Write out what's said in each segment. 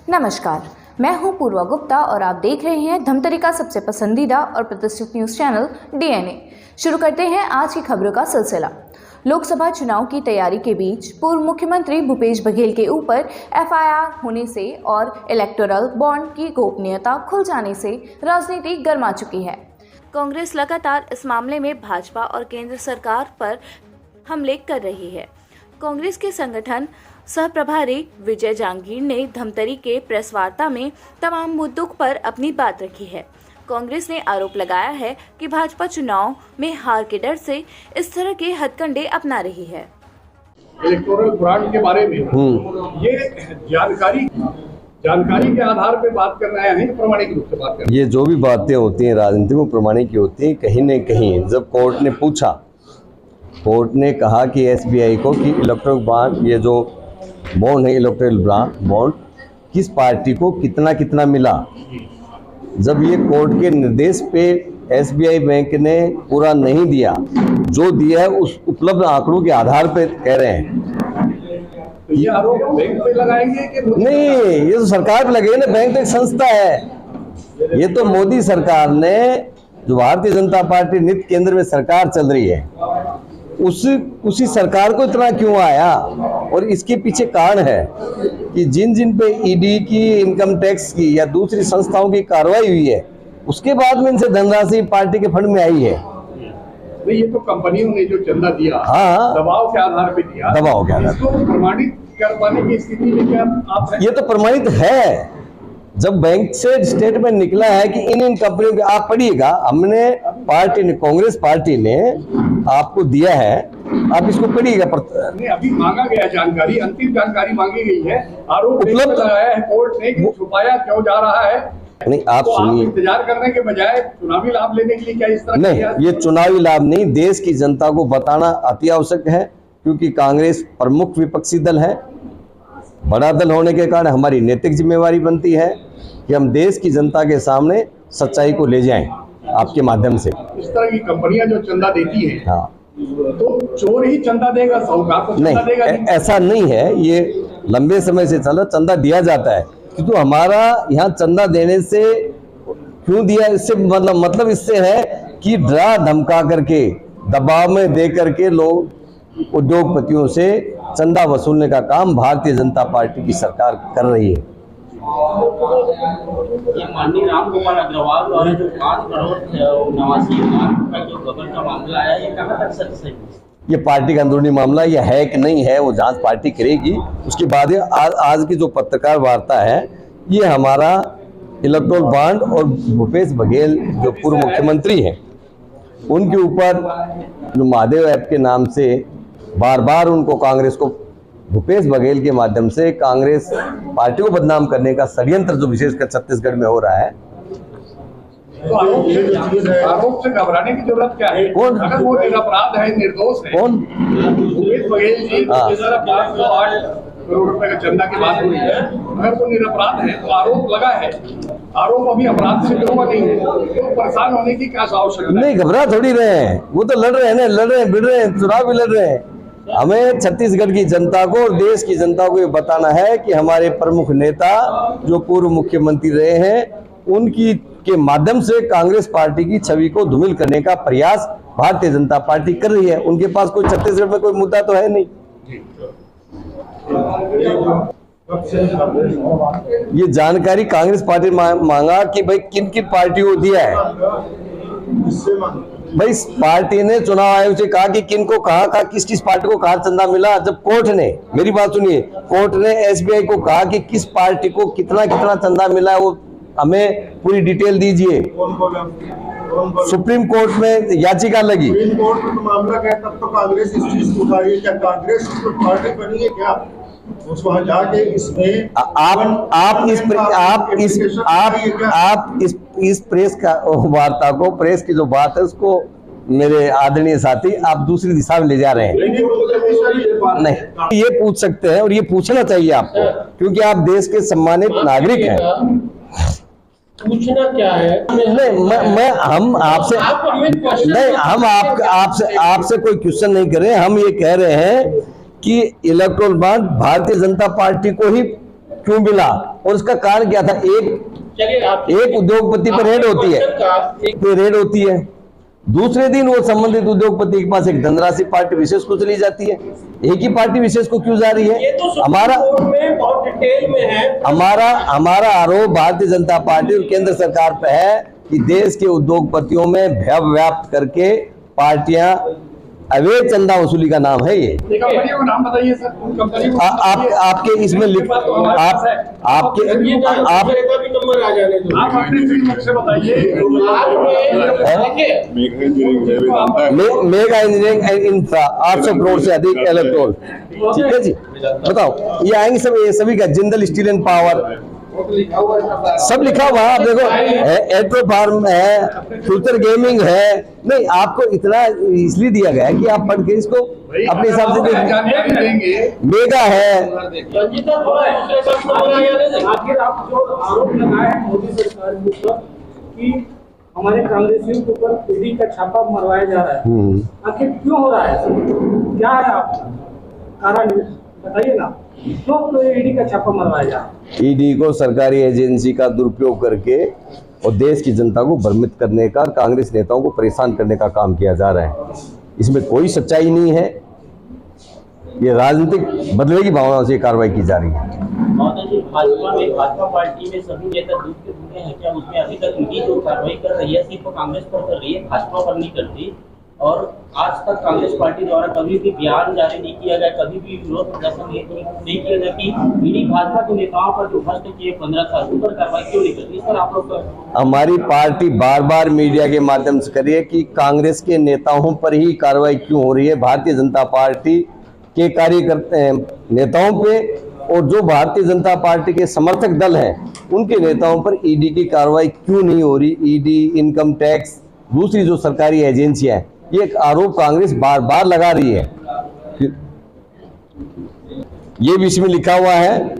नमस्कार, मैं हूं पूर्वा गुप्ता और आप देख रहे हैं धमतरी का सबसे पसंदीदा और प्रतिष्ठित न्यूज़ चैनल डीएनए। शुरू करते हैं आज की खबरों का सिलसिला। लोकसभा चुनाव की तैयारी के बीच पूर्व मुख्यमंत्री भूपेश बघेल के ऊपर एफआईआर होने से और इलेक्टोरल बॉन्ड की गोपनीयता खुल जाने से राजनीति गर्मा चुकी है। कांग्रेस लगातार इस मामले में भाजपा और केंद्र सरकार पर हमले कर रही है। कांग्रेस के संगठन सह प्रभारी विजय जांगीर ने धमतरी के प्रेस वार्ता में तमाम मुद्दों पर अपनी बात रखी है। कांग्रेस ने आरोप लगाया है कि भाजपा चुनाव में हार के डर से इस तरह के हथकंडे अपना रही है। इलेक्टोरल बॉन्ड के बारे में ये जानकारी के आधार पे बात कर रहे हैं, प्रमाणिक रूप से बात कर रहे हैं। ये जो भी बातें होती हैं राजनीति में प्रमाणिक की होती हैं। कहीं न कहीं जब कोर्ट ने पूछा, कोर्ट ने कहा कि एसबीआई को कि इलेक्टोरल बॉन्ड, ये जो बॉन्ड है इलेक्टोरल बॉन्ड, किस पार्टी को कितना कितना मिला। जब ये कोर्ट के निर्देश पे एसबीआई बैंक ने पूरा नहीं दिया, जो दिया है उस उपलब्ध आंकड़ों के आधार पे कह रहे हैं। तो ये आरोप बैंक पे लगाएंगे कि नहीं, ये तो सरकार पे लगेगा ना। बैंक तो एक संस्था है। ये तो मोदी सरकार ने, जो भारतीय जनता पार्टी नित्य केंद्र में सरकार चल रही है, उसी सरकार को इतना क्यों आया। और इसके पीछे कारण है कि जिन पे ईडी की, इनकम टैक्स की या दूसरी संस्थाओं की कार्रवाई हुई है, उसके बाद में इनसे धनराशि पार्टी के फंड में आई है। नहीं, ये तो कंपनियों ने जो चंदा दिया, हाँ, दबाव के आधार पे दिया, दबाव के आधार पे प्रमाणित कर पाने की स्थिति में क्या आप हैं? ये तो प्रमाणित है। जब बैंक से स्टेटमेंट निकला है कि इन कंपनियों के, आप पढ़िएगा, हमने पार्टी ने, कांग्रेस पार्टी ने आपको दिया है, आप इसको पढ़िएगा। नहीं, अभी मांगा गया जानकारी, अंतिम जानकारी मांगी गई है, आरोप उपलब्ध लगाया है कोर्ट ने कि छुपाया क्यों जा रहा है। नहीं, आप तो सुनिए, इंतजार करने के बजाय चुनावी लाभ लेने के लिए क्या इस तरह नहीं, ये चुनावी लाभ नहीं, देश की जनता को बताना अति आवश्यक है। क्योंकि कांग्रेस प्रमुख विपक्षी दल है, बड़ा दल होने के कारण हमारी नैतिक जिम्मेवारी बनती है कि हम देश की जनता के सामने सच्चाई को ले जाएं आपके माध्यम से। इस तरह की कंपनियां जो चंदा देती हैं, हाँ, तो चोर ही चंदा देगा, साहूकार को चंदा देगा नहीं। ऐसा नहीं है। ये लंबे समय से चला, चंदा दिया जाता है। किंतु हमारा यहाँ चंदा देने से क्यों दिया, इससे मतलब इससे है कि डरा धमका करके, दबाव में दे करके लोग, उद्योगपतियों से चंदा वसूलने का काम भारतीय जनता पार्टी की सरकार कर रही है। ये माननीय रामगोपाल अग्रवाल द्वारा जो 5 करोड़ 89 लाख रुपए जो गबन का मामला आया, ये कहाँ तक सच है? ये पार्टी का अंदरूनी मामला, ये है कि नहीं है, वो जांच पार्टी करेगी। उसके बाद आज की जो पत्रकार वार्ता है, ये हमारा इलेक्टोरल बॉन्ड और भूपेश बघेल जो पूर्व मुख्यमंत्री हैं, उनके ऊपर जो महादेव ऐप के नाम से बार बार उनको, कांग्रेस को, भूपेश बघेल के माध्यम से कांग्रेस पार्टी को बदनाम करने का षड्यंत्र जो विशेषकर छत्तीसगढ़ में हो रहा है। तो आरोप से घबराने की जरूरत क्या है? कौन? अगर वो निरपराध है, निर्दोष है, कौन? भूपेश बघेल जी 508 करोड़ रुपए का चंदा की बात हुई है, अगर वो निरपराध है तो आरोप लगा है, आरोप अभी अपराध से हुआ नहीं है, तो परेशान होने की क्या आवश्यकता? नहीं, घबरा थोड़ी रहे हैं, वो तो लड़ रहे हैं ना, लड़ रहे हैं, भिड़ रहे हैं, चुनाव भी लड़ रहे हैं। हमें छत्तीसगढ़ की जनता को और देश की जनता को ये बताना है कि हमारे प्रमुख नेता जो पूर्व मुख्यमंत्री रहे हैं, उनकी के माध्यम से कांग्रेस पार्टी की छवि को धूमिल करने का प्रयास भारतीय जनता पार्टी कर रही है। उनके पास कोई छत्तीसगढ़ में कोई मुद्दा तो है नहीं। ये जानकारी कांग्रेस पार्टी मांगा कि भाई किन किन पार्टियों को दिया है। भाई पार्टी ने चुनाव आयोग से कहा कि किनको कहा, किस किस पार्टी को कहा चंदा मिला। जब कोर्ट ने, मेरी बात सुनिए, कोर्ट ने एसबीआई को कहा कि किस पार्टी को कितना कितना चंदा मिला है, वो हमें पूरी डिटेल दीजिए। सुप्रीम कोर्ट में याचिका लगी। सुप्रीम कोर्ट में मामला गया, तब तो कांग्रेस इस चीज को उठा रही है। क्या कांग्रेस की पार्टी बनी है क्या? वहाँ जाके इसमें आप इस प्रेस का वार्ता को, प्रेस की जो बात है उसको, मेरे आदरणीय साथी, आप दूसरी दिशा में ले जा रहे हैं। नहीं, ये पूछ सकते हैं और ये पूछना चाहिए आपको, क्योंकि आप देश के सम्मानित नागरिक हैं। पूछना क्या है? मैं हम आपसे नहीं, हम आपसे कोई क्वेश्चन नहीं कर रहे हैं। हम ये कह रहे हैं कि electoral bond Bharatiya Janata party को ही क्यों मिला और उसका कारण क्या था। एक उद्योगपति पर रेड होती है, रेड होती है, दूसरे दिन वो संबंधित उद्योगपति के पास एक धनराशि पार्टी विशेष को चली जाती है। एक ही पार्टी विशेष को क्यों जा रही है? हमारा आरोप भारतीय जनता पार्टी और केंद्र सरकार पे है कि देश के उद्योगपतियों में भय व्याप्त करके पार्टियां अवैध चंदा वसूली का नाम है ये। कंपनी का नाम बताइए सर, कंपनी को आपके इसमें लिख आप नंबर आ जाने दो, आप अपनी फील्ड से बताइए। Mega engineering and infra 800 crore से अधिक इलेक्ट्रोल, ठीक है जी, बताओ ये आएंगे सब, ये सभी का जिंदल स्टील एंड पावर सब लिखा हुआ आप देखो, एट्रो फार्म है, फ्यूचर गेमिंग है। नहीं, आपको इतना इसलिए दिया गया है कि आप पढ़ के इसको अपने हिसाब से देंगे। मेगा है, आखिर आप जो आरोप लगाए हैं मोदी सरकार के ऊपर कि हमारे कांग्रेसियों के ऊपर ईडी का छापा मरवाया जा रहा है, आखिर क्यों हो रहा है? क्या है आपका कारण बताइए ना, क्यों ईडी का छापा मरवाया जा रहा है? ईडी को सरकारी एजेंसी का दुरुपयोग करके और देश की जनता को भ्रमित करने का, कांग्रेस नेताओं को परेशान करने का काम किया जा रहा है। इसमें कोई सच्चाई नहीं है, ये राजनीतिक बदले की भावनाओं से कार्रवाई की जा रही है। भाजपा पार्टी में सभी नेता दूध के भूखे हैं क्या? उसमें अभी तक ईडी जो कार्रवाई कर रही है सिर्फ कांग्रेस पर कर रही है, भाजपा पर नहीं करती। और आज तक कांग्रेस पार्टी द्वारा कभी भी बयान जारी नहीं किया गया, कभी भी विरोध प्रदर्शन नहीं किया गया कि ईडी भाजपा के नेताओं पर जो भ्रष्ट किए 15 साल पर कार्रवाई क्यों नहीं करती? इस पर आप लोग हमारी पार्टी बार बार मीडिया के माध्यम से करिए कि कांग्रेस के नेताओं पर ही कार्रवाई क्यों हो रही है, भारतीय जनता पार्टी के कार्यकर्ता नेताओं पे और जो भारतीय जनता पार्टी के समर्थक दल हैं उनके नेताओं पर ईडी की कार्रवाई क्यों नहीं हो रही। ईडी, इनकम टैक्स, दूसरी जो सरकारी एजेंसियां हैं, ये एक आरोप कांग्रेस बार बार लगा रही है। ये भी इसमें लिखा हुआ है,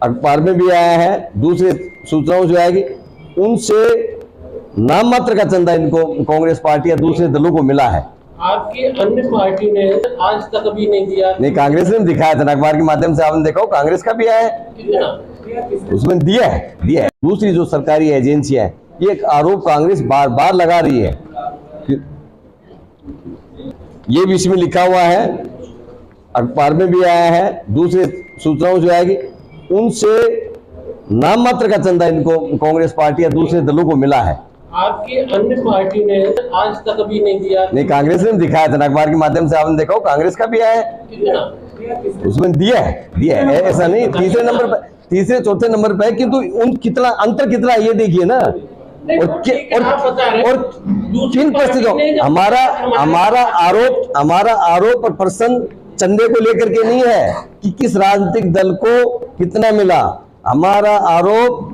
अखबार में भी आया है, दूसरे सूचनाओं से आएगी, उनसे नाम मात्र का चंदा इनको कांग्रेस पार्टी या दूसरे दलों को मिला है। आपकी अन्य पार्टी ने आज तक अभी नहीं दिया। नहीं, कांग्रेस ने दिखाया था, अखबार के माध्यम से आपने देखा हो, कांग्रेस का भी आया है, उसमें दिया है। दूसरी जो सरकारी एजेंसियां हैं, ये एक आरोप कांग्रेस बार बार लगा रही है। ये भी इसमें लिखा हुआ है, अखबार में भी आया है, दूसरे सूचनाओं से आएगी, उनसे नाम मात्र का चंदा इनको कांग्रेस पार्टी या दूसरे दलों को मिला है। आपकी अन्य पार्टी ने आज तक अभी नहीं दिया। नहीं, कांग्रेस ने दिखाया था, अखबार के माध्यम से आपने देखा हो, कांग्रेस का भी आया है, उसमें दिया है, ऐसा नहीं तीसरे नंबर पर, तीसरे चौथे नंबर पर है, किंतु उन कितना अंतर कितना ये देखिए ना। और किन परिस्थितियों हमारा आरोप और प्रश्न चंदे को लेकर के नहीं है कि किस राजनीतिक दल को कितना मिला। हमारा आरोप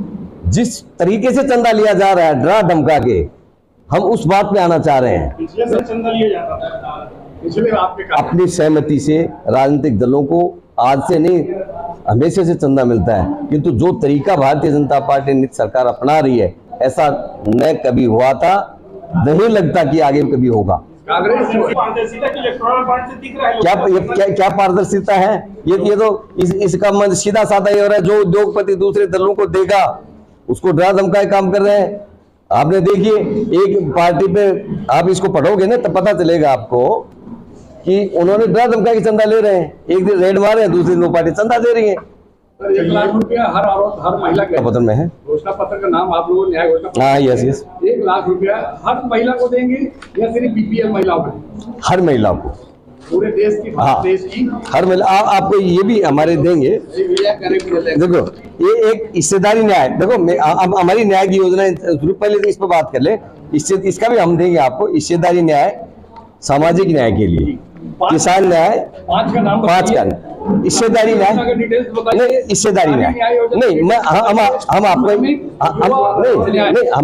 जिस तरीके से चंदा लिया जा रहा है, डरा धमका के, हम उस बात पे आना चाह रहे हैं। पिछले से चंदा लिया जाता था, पिछले आपके अपनी सहमति से राजनीतिक दलों को आज से नहीं हमेशा से चंदा मिलता है, किंतु जो तरीका भारतीय जनता पार्टी नीति सरकार अपना रही है, ऐसा न कभी हुआ था, नहीं लगता कि आगे कभी होगा। कांग्रेस पारदर्शिता की इलेक्टोरल बॉन्ड से दिख रहा है। क्या पारदर्शिता है? ये तो इसका मन सीधा साधा ये हो रहा है, जो उद्योगपति दूसरे दलों को देगा उसको डरा धमका काम कर रहे हैं। आपने देखिए, एक पार्टी पे आप इसको पढ़ोगे ना, तब पता चलेगा आपको कि उन्होंने डरा धमका के चंदा ले रहे हैं। एक दिन रेड मारे हैं, दूसरी दिन वो पार्टी चंदा दे रही है। 1 लाख रुपया हर महिला के पत्र में है, घोषणा पत्र का नाम आप लोगों न्याय घोषणा। हाँ, यस। 1 लाख रुपया हर महिला को देंगे या सिर्फ बीपीएल महिलाओं को? हर महिला को, पूरे देश की, हाँ, देश की हर महिला। आपको ये भी हमारे देंगे। देखो, ये एक हिस्सेदारी न्याय, देखो हमारी न्याय की योजना, पहले तो इस पर बात कर ले, इसका भी हम देंगे आपको। हिस्सेदारी न्याय सामाजिक न्याय के लिए, किसान न्याय 5 का नाम, 5 का हिस्सेदारी न्याय नहीं, हिस्सेदारी न्याय नहीं, मैं हम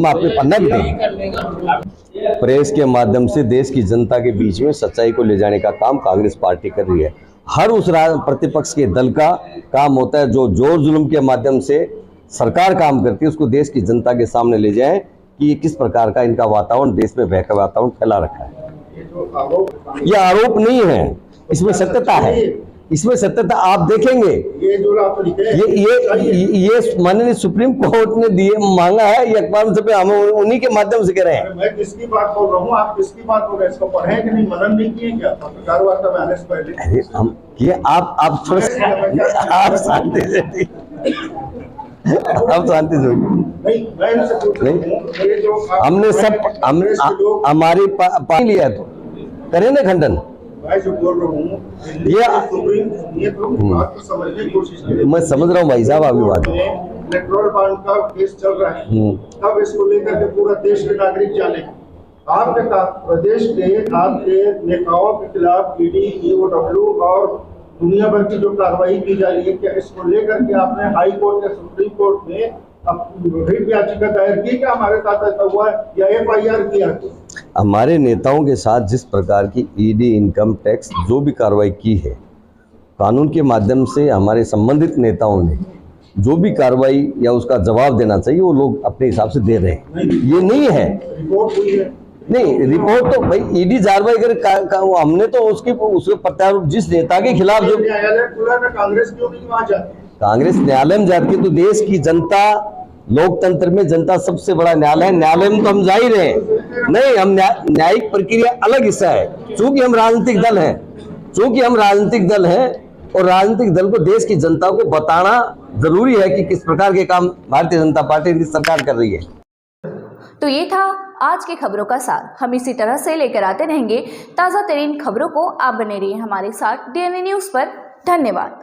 आपको पन्ना भी देंगे। प्रेस के माध्यम से देश की जनता के बीच में सच्चाई को ले जाने का काम कांग्रेस पार्टी कर रही है। हर उस प्रतिपक्ष के दल का काम होता है जो जोर जुल्म के माध्यम से सरकार काम करती है, उसको देश की जनता के सामने ले जाए कि ये किस प्रकार का इनका वातावरण, देश में भय का वातावरण फैला रखा है। ये आरोप नहीं है, इसमें सत्यता है। इसमें सत्यता आप देखेंगे। ये जो आप लिखे हैं, ये माननीय सुप्रीम कोर्ट ने दिए मांगा है, ये अखबार से हम उन्हीं के माध्यम से कह रहे हैं। मैं किसकी बात बोल रहा हूँ, आप किसकी बात बोल रहे हैं? इसको पढ़े कि नहीं, मनन नहीं किए क्या पत्रकार वार्ता में आने से पहले? अरे हम किए, आप थोड़ा आप शांति से आप शांति से नहीं, मैं इनसे पूछ रहा हूँ, ये जो हमने सब हमारी पानी लिया तो करें ना खंडन। मैं जो बोल रहा हूँ ये सुप्रीम, ये तो बात को समझने की कोशिश करें। मैं समझ रहा हूँ भाई साहब, अभी बात इलेक्टोरल बॉन्ड का केस चल रहा है, तब इसको लेकर के पूरा देश के नागरिक जाने। आपके प्रदेश के आपके नेताओं के खिलाफ ईडी, ईओडब्ल्यू और दुनिया भर की जो कार्रवाई की जा रही है, क्या इसको लेकर के आपने हाई कोर्ट या सुप्रीम कोर्ट में रिट याचिका दायर की? क्या हमारे साथ ऐसा हुआ है या FIR किया? हमारे नेताओं के साथ जिस प्रकार की ईडी, इनकम टैक्स जो भी कार्रवाई की है, कानून के माध्यम से हमारे संबंधित नेताओं ने जो भी कार्रवाई या उसका जवाब देना चाहिए वो लोग अपने हिसाब से दे रहे हैं। ये नहीं है, रिपोर्ट हुई है। नहीं रिपोर्ट तो भाई ईडी कार्रवाई कर हमने तो उसके प्रत्यारोप जिस नेता के खिलाफ जो न्यायालय खुला ना, कांग्रेस क्यों नहीं वहां जाती? कांग्रेस न्यायालय में जाती है तो देश की जनता, लोकतंत्र में जनता सबसे बड़ा न्यायालय है, न्यायालय में तो हम जा ही रहे हैं। नहीं, हम न्यायिक प्रक्रिया अलग हिस्सा है। चूंकि हम राजनीतिक दल हैं और राजनीतिक दल को देश की जनता को बताना जरूरी है कि किस प्रकार के काम भारतीय जनता पार्टी की सरकार कर रही है। तो ये था आज की खबरों का सार। हम इसी तरह से लेकर आते रहेंगे ताज़ा तरीन खबरों को। आप बने रहिए हमारे साथ DNA न्यूज़ पर। धन्यवाद।